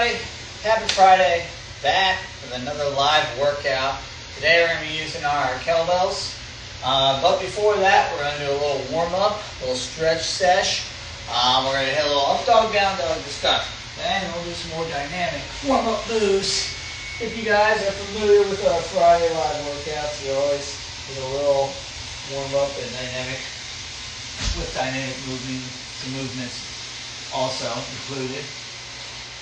everybody, happy Friday, back with another live workout. Today we're going to be using our kettlebells, but before that we're going to do a little warm-up, a little stretch sesh. We're going to hit a little up dog, down dog discuss. Then we'll do some more dynamic warm-up moves. If you guys are familiar with our Friday live workouts, we always do a little warm-up and dynamic with dynamic movements also included.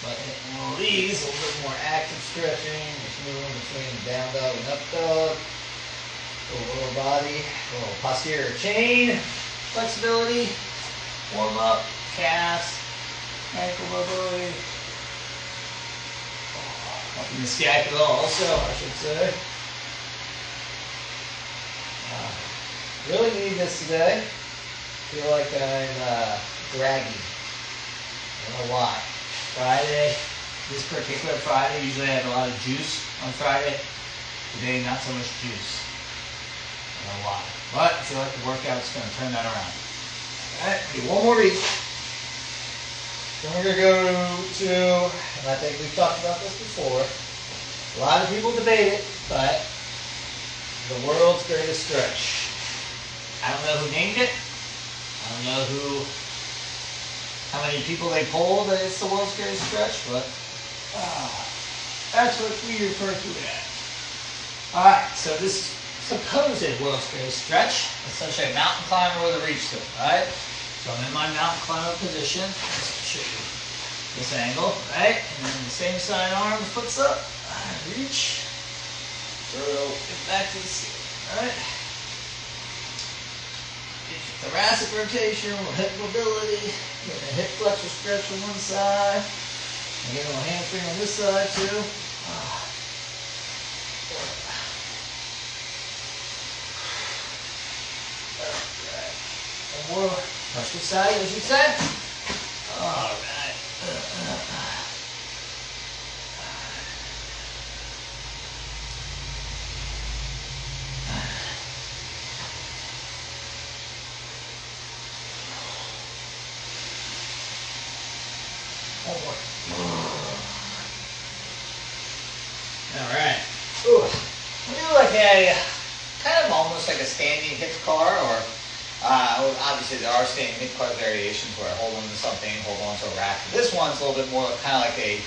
But hitting one of these, a little bit more active stretching, just moving between down dog and up dog. A little lower body, a little posterior chain, flexibility, warm up, calves, ankle mobility. Up in the scapula also, I should say. Really need this today. Feel like I'm draggy. I don't know why. Friday, this particular Friday, usually I have a lot of juice on Friday. Today, not so much juice. I don't know why. But I feel like the workout's going to turn that around. Alright, do one more beat. Then we're going to go to, and I think we've talked about this before, a lot of people debate it, but the world's greatest stretch. I don't know who named it. I don't know how many people they polled that it's the world's greatest stretch, but that's what we refer to it as. Alright, so this supposed world's greatest stretch is essentially a mountain climber with a reach to it, right? So I'm in my mountain climber position. Let's show you this angle, right? And then the same side arm, foot's up, reach, through, get back to the ceiling, right? Thoracic rotation, hip mobility, get a hip flexor stretch on one side, and get a little hamstring on this side too. Alright. One more. Push this side, as you said. Alright. Alright. Ooh. We do like a kind of almost like a standing hip car, or obviously there are standing hip car variations where I hold on to something, hold on to a rack. This one's a little bit more kind of like a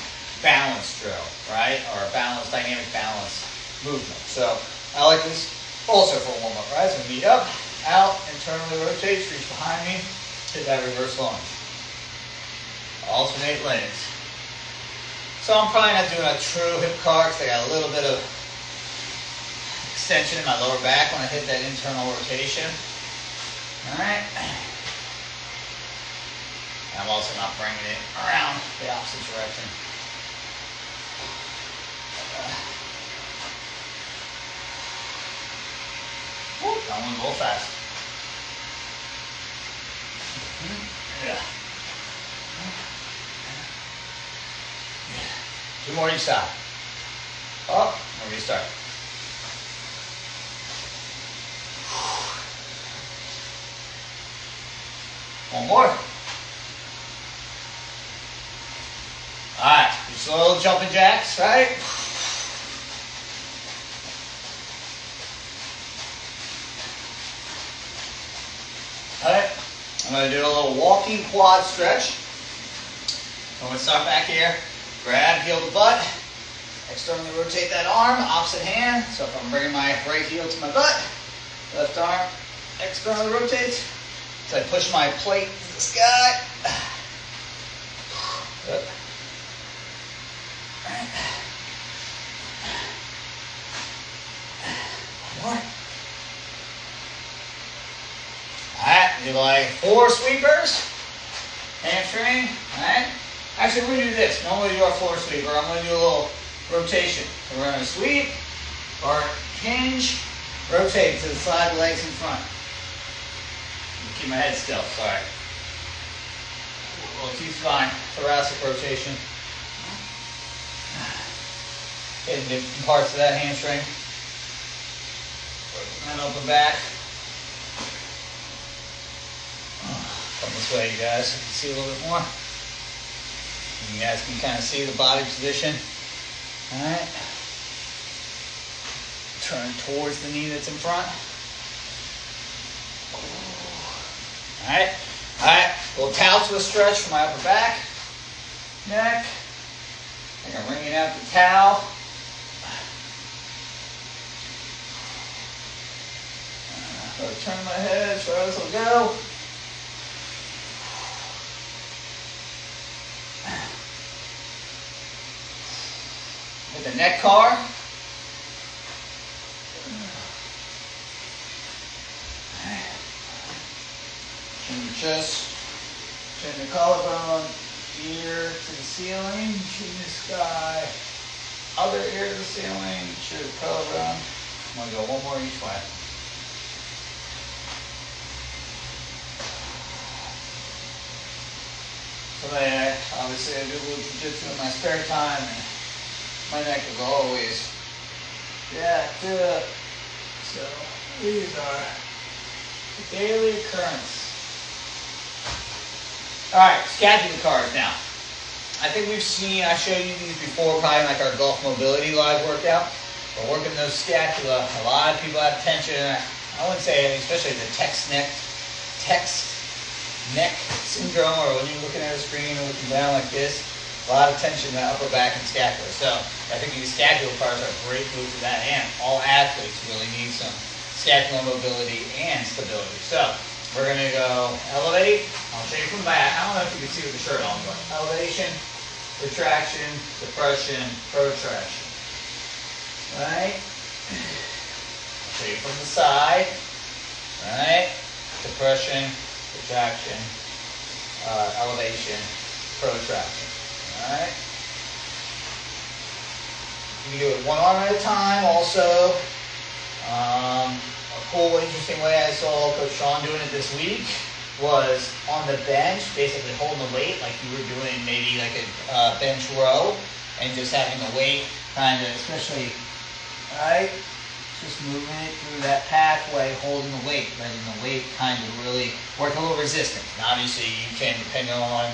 balance drill, right? Or a balance, dynamic balance movement. So I like this also for warm up, right? So knee up, out, internally rotate, reach behind me, hit that reverse lunge. Alternate legs. So I'm probably not doing a true hip car because I got a little bit of extension in my lower back when I hit that internal rotation. Alright. I'm also not bringing it around the opposite direction. That one's a little fast. Yeah. Two more each side. Up, and restart. One more. Alright, just a little jumping jacks, right? Alright, I'm going to do a little walking quad stretch. I'm going to start back here. Grab heel to butt, externally rotate that arm, opposite hand. So if I'm bringing my right heel to my butt, left arm externally rotates. So I push my plate to the sky. Good. One more. Alright, do like 4 sweepers, hamstring, alright? Actually, we're going to do this. Normally we do our floor sweeper. I'm going to do a little rotation. So we're going to sweep, or hinge, rotate to the side legs in front. Keep my head still, sorry. Well, T-spine, thoracic rotation. Hitting different parts of that hamstring. Working that open back. Come this way, you guys, so you can see a little bit more. You guys can kind of see the body position. All right. Turn towards the knee that's in front. All right. All right. Little towel twist stretch for my upper back, neck. I'm wringing out the towel. Turn my head as far as it'll go. Hit the neck car. Chin the chest. Chin the collarbone. Ear to the ceiling. Chin the sky. Other ear to the ceiling. Chin the collarbone. I'm going to go one more each way. So obviously I do a little jiu-jitsu in my spare time, and my neck is always jacked up. So these are the daily occurrence. All right, scapulars now. I think I showed you these before, probably like our golf mobility live workout. We're working those scapula. A lot of people have tension. I wouldn't say, especially the text neck syndrome, or when you're looking at a screen and looking down like this, a lot of tension in the upper back and scapula. So I think these scapular bars are a great move for that, and all athletes really need some scapular mobility and stability. So we're going to go elevate. I'll show you from the back. I don't know if you can see with the shirt on, but elevation, retraction, depression, protraction. Right? I'll show you from the side. Right? Depression, retraction, elevation, protraction. All right. You can do it one arm at a time. Also, a cool, interesting way I saw Coach Sean doing it this week was on the bench, basically holding the weight like you were doing maybe like a bench row, and just having the weight kind of, especially, all right. Just moving it through that pathway, holding the weight, letting the weight kind of really work a little resistance. And obviously you can, depending on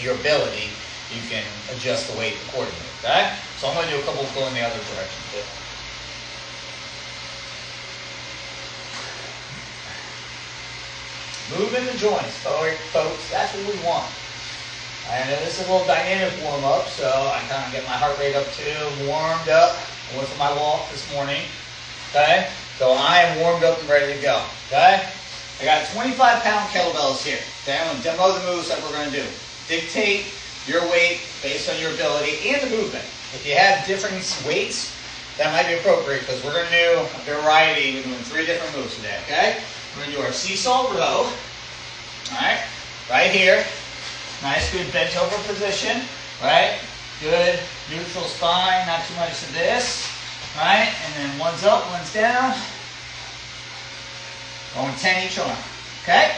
your ability, you can adjust the weight accordingly, okay? So I'm going to do a couple going the other direction too. Moving the joints, folks, that's what we want. I know this is a little dynamic warm up, so I kind of get my heart rate up too, warmed up. I went for my walk this morning. Okay, so I am warmed up and ready to go. Okay, I got 25-pound kettlebells here. Okay, I'm going to demo the moves that we're going to do. Dictate your weight based on your ability and the movement. If you have different weights, that might be appropriate because we're going to do a variety. We're doing 3 different moves today. Okay, we're going to do our seesaw row. All right here. Nice, good bent over position. Right, good neutral spine. Not too much of this. Right, and then one's up, one's down. Going 10 each arm. Okay?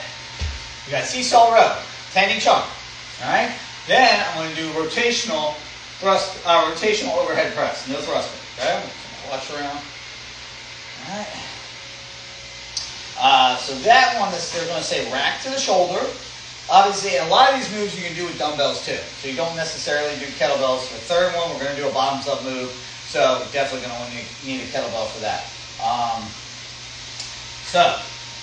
We got seesaw row, 10 each arm. Alright? Then I'm going to do rotational thrust, rotational overhead press. No thrusting. Okay? Watch around. Alright. So that one, they're going to say rack to the shoulder. Obviously, a lot of these moves you can do with dumbbells too. So you don't necessarily do kettlebells. For the third one, we're going to do a bottoms up move. So we're definitely going to need a kettlebell for that. So,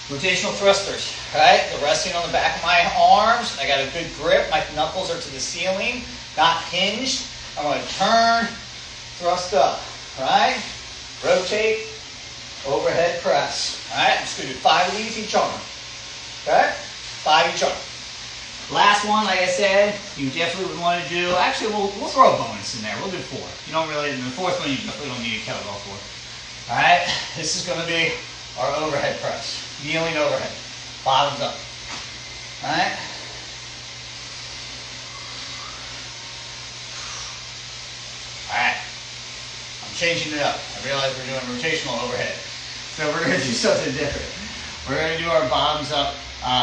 rotational thrusters, right? They're resting on the back of my arms. I got a good grip. My knuckles are to the ceiling, not hinged. I'm going to turn, thrust up, right? Rotate, overhead press. All right, I'm just going to do 5 of these each arm. Okay? 5 each arm. Last one, like I said, you definitely would want to do, actually, we'll throw a bonus in there. We'll do 4. You don't really, in the 4th one, you definitely don't need a kettlebell for. All right, this is going to be our overhead press. Kneeling overhead. Bottoms up. All right. All right. I'm changing it up. I realize we're doing rotational overhead. So we're going to do something different. We're going to do our bottoms up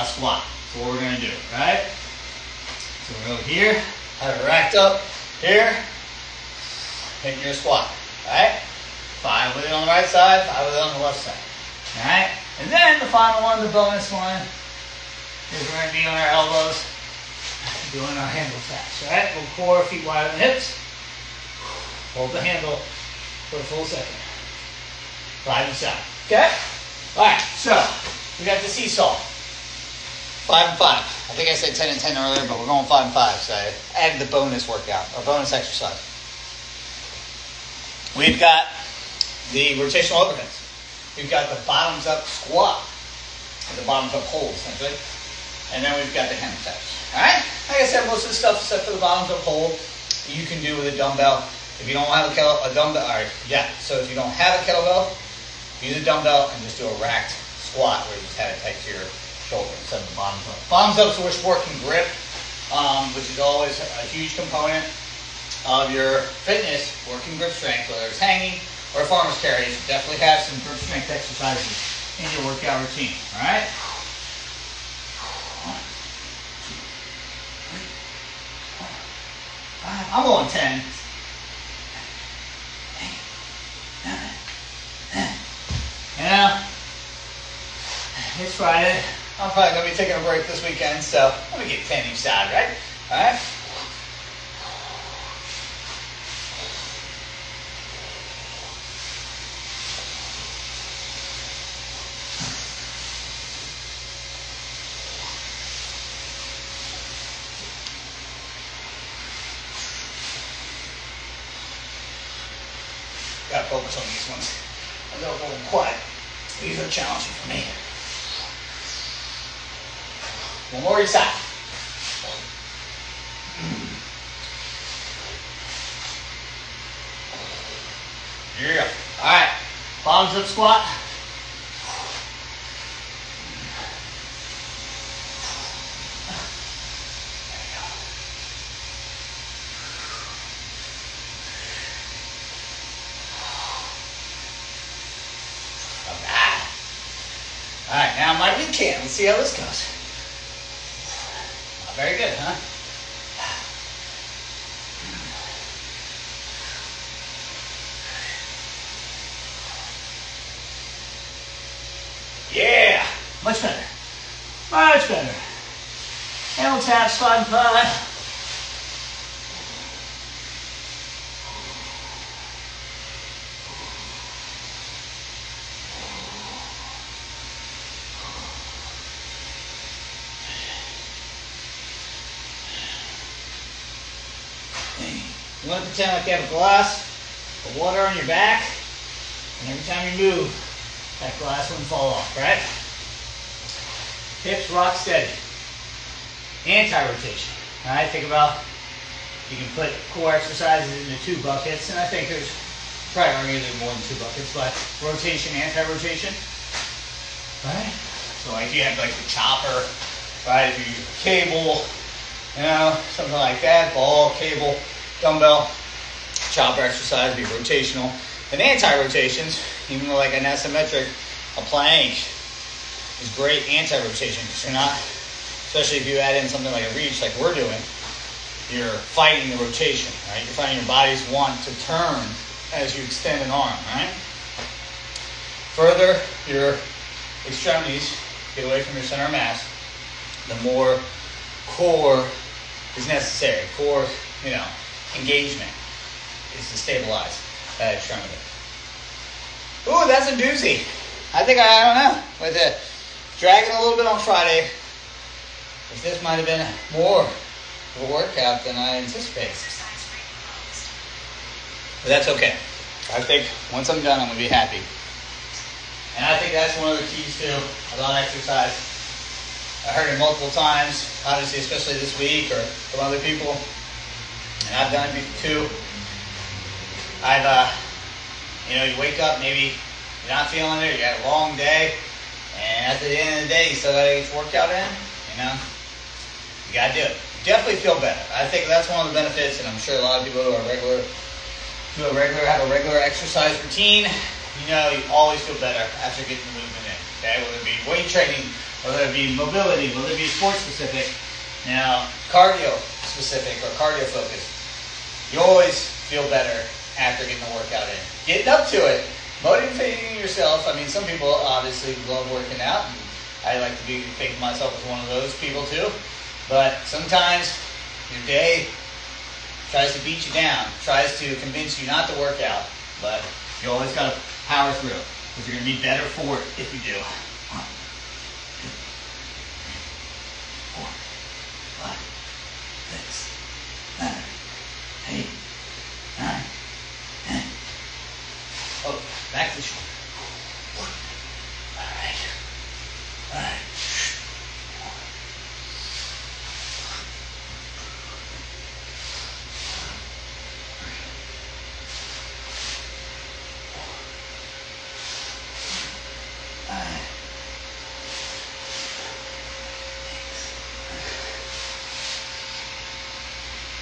squat. That's what we're going to do, right? So we'll go here, have it racked up, here, hitting your squat, all right? 5 with it on the right side, 5 with it on the left side, all right? And then the final one, the bonus one, is we're going to be on our elbows, doing our handle taps, right? Little core, feet wide on the hips. Hold the handle for a full second. 5 each side, okay? All right, so we got the seesaw. 5 and 5. I think I said 10 and 10 earlier, but we're going 5 and 5, so I added the bonus workout, or bonus exercise. We've got the rotational overheads. We've got the bottoms up squat, the bottoms up hold, essentially. And then we've got the hammer taps. All right? Like I said, most of the stuff except for the bottoms up hold, you can do with a dumbbell. If you don't have a dumbbell, all right, yeah. So if you don't have a kettlebell, use a dumbbell and just do a racked squat where you just have it tight to your shoulder instead of the bottoms up. Bottoms up, so we're working grip, which is always a huge component of your fitness, working grip strength, whether it's hanging or farmer's carry. You should definitely have some grip strength exercises in your workout routine, all right? I'm going 10. Yeah, it's Friday. I'm probably going to be taking a break this weekend, so let me get 10 each side, right? All right? Got to focus on these ones. I don't go quiet. These are challenging for me. One more each side. Here you go. All right. Bottoms up squat. All right, now my read can. Let's see how this goes. Not very good, huh? Yeah, much better. Much better. Handle taps, 5 and 5. You want to pretend like you have a glass of water on your back, and every time you move, that glass wouldn't fall off, right? Hips rock steady. Anti-rotation. All right, think about, you can put core exercises into 2 buckets, and I think there's probably arguably more than 2 buckets, but rotation, anti-rotation. Right? So like you have like the chopper, right? If you use a cable, you know, something like that, ball, cable, dumbbell, chopper exercise, be rotational. And anti-rotations, even though like an asymmetric, a plank is great anti-rotation because you're not, especially if you add in something like a reach like we're doing, you're fighting the rotation, right? You're fighting your body's want to turn as you extend an arm, right? Further your extremities get away from your center of mass, the more core is necessary. Core, you know, engagement is to stabilize that extremity. Ooh, that's a doozy. I think I don't know, with it dragging a little bit on Friday, if this might have been more of a workout than I anticipated. But that's okay. I think once I'm done, I'm going to be happy. And I think that's one of the keys too about exercise. I heard it multiple times, obviously, especially this week or from other people. And I've done it too. You wake up, maybe you're not feeling it, you had a long day, and at the end of the day, you still got to get your workout in, you got to do it. You definitely feel better. I think that's one of the benefits, and I'm sure a lot of people who are have a regular exercise routine, you always feel better after getting the movement in, okay? Whether it be weight training, whether it be mobility, whether it be sports specific, cardio specific or cardio focused, you always feel better after getting the workout in. Getting up to it, motivating yourself. I mean, some people obviously love working out, and I like to think of myself as one of those people too. But sometimes Your day tries to beat you down, tries to convince you not to work out, but you always got to power through because you're going to be better for it if you do. 1, 2, 3, 4, 5, 6, 7, 8, 9, 10. Oh, back to the shoulder. All right. All right.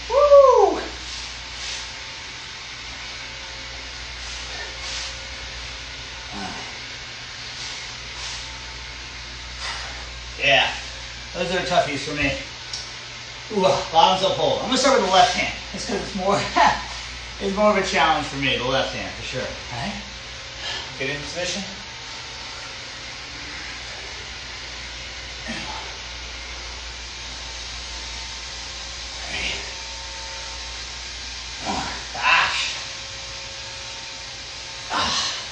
Woo! Yeah, those are toughies for me. Ooh, bottoms up hold. I'm gonna start with the left hand. It's because it's more, it's more of a challenge for me, the left hand for sure. All right, get in position. Gosh.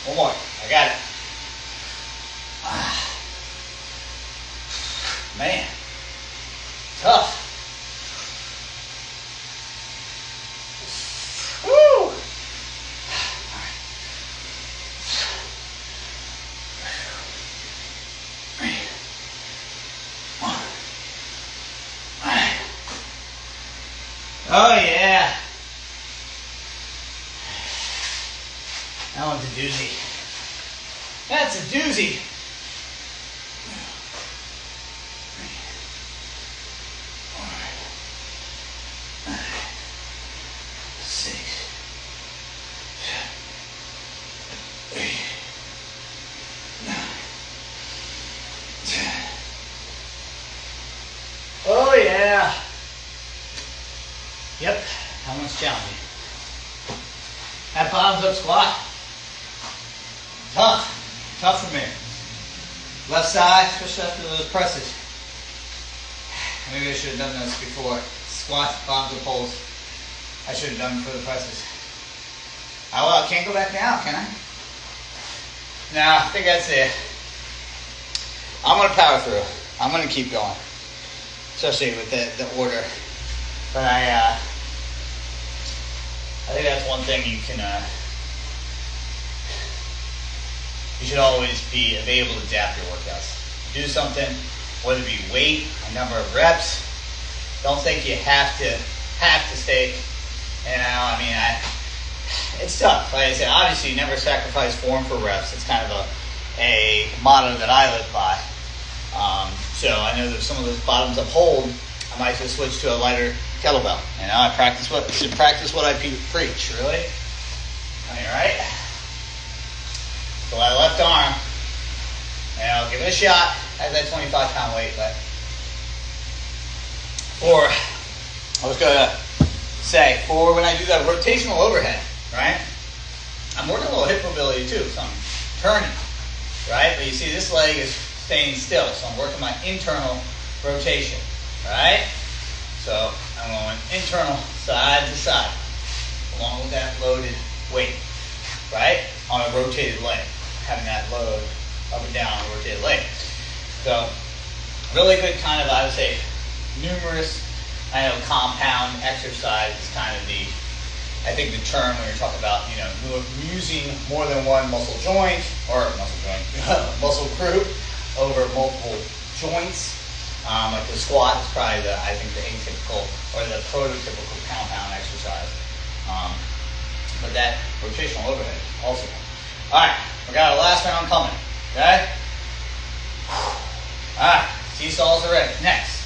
One more. I got it. Man, tough. Woo! Oh yeah. That one's a doozy. That's a doozy. 6, 7, 8, 9, 10. Oh yeah. Yep, that one's challenging. That bottoms up squat. Tough. Tough for me. Left side, especially after those presses. Maybe I should have done this before. Squats, bottoms up pulls. I should have done for the presses. Oh well, I can't go back now, can I? Nah, I think that's it. I'm going to power through. I'm going to keep going. Especially with the order. But I think that's one thing you can, you should always be able to adapt your workouts. Do something, whether it be weight, a number of reps. Don't think you have to stay. You know, I mean, it's tough. Like I said, obviously, never sacrifice form for reps. It's kind of a motto that I live by. So I know that some of those bottoms up hold, I might just switch to a lighter kettlebell. You know, I should practice what I preach. Really. All right. So that left arm, and I'll give it a shot at that 25-pound weight. But I was gonna say, for when I do that rotational overhead, right? I'm working a little hip mobility too, so I'm turning, right? But you see, this leg is staying still, so I'm working my internal rotation, right? So I'm going internal, side to side, along with that loaded weight, right? On a rotated leg, having that load up and down on a rotated leg. So really good kind of, I would say, numerous, I know, compound exercise is kind of I think the term when you're talking about, you know, using more than one muscle muscle group over multiple joints. Like the squat is probably the atypical or the prototypical compound exercise. But that rotational overhead also. All right, we got our last round coming. Okay. All right, seesaws are ready. Next.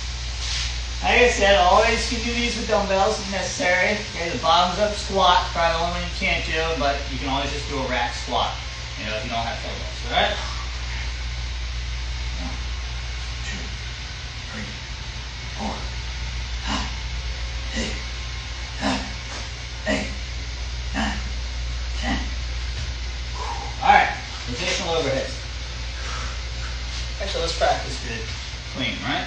Like I said, always can do these with dumbbells if necessary. Okay, the bottoms up squat, probably the only one you can't do, but you can always just do a rack squat, you know, if you don't have kettlebells, all right? 1, 2, 3, 4, 5, 6, 7, 8, 9, 10. All right, rotational overheads. Actually, let's practice good, clean, right?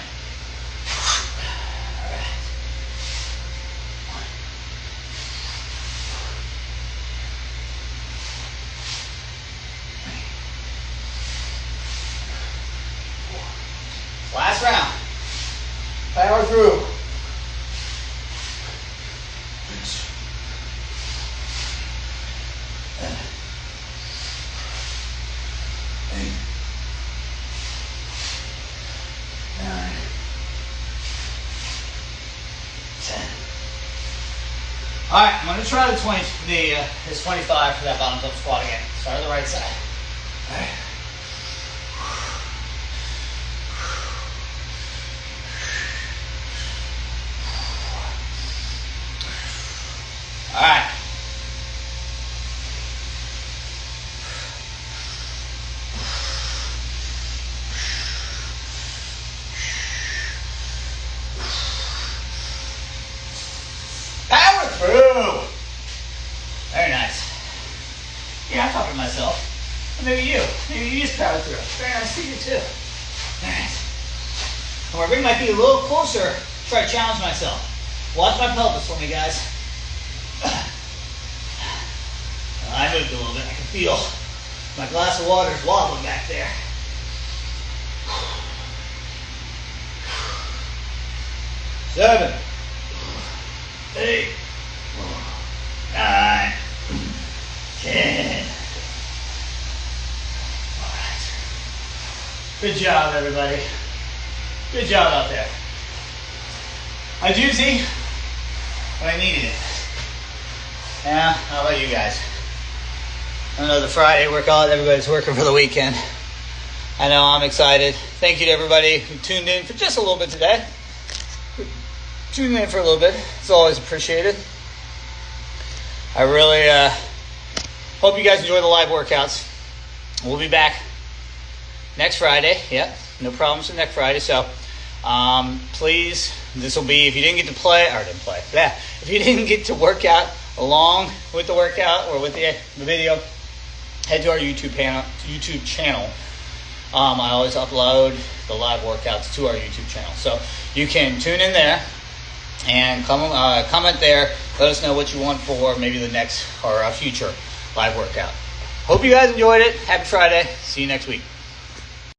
All right, I'm gonna try this 25 for that bottom up squat again. Start on the right side. All right. All right. Power through. Very nice. Yeah, I'm talking to myself. Or maybe you. Maybe you just power through. Very nice to you too. Very nice. I'm gonna bring my feet a little closer. Try to challenge myself. Watch my pelvis for me, guys. I moved a little bit. I can feel my glass of water is wobbling back there. 7, 8, 9, 10. All right. Good job, everybody. Good job out there. I doozy, but I needed it. Yeah, how about you guys? I know the Friday workout, everybody's working for the weekend. I know, I'm excited. Thank you to everybody who tuned in for just a little bit today. Tuning in for a little bit. It's always appreciated. I really hope you guys enjoy the live workouts. We'll be back next Friday. Yep, no problems with next Friday. So please, this will be, if you didn't get to play, or didn't play, yeah, if you didn't get to work out along with the workout or with the video, head to our YouTube channel. I always upload the live workouts to our YouTube channel. So you can tune in there and comment there. Let us know what you want for maybe the next or a future live workout. Hope you guys enjoyed it. Happy Friday. See you next week.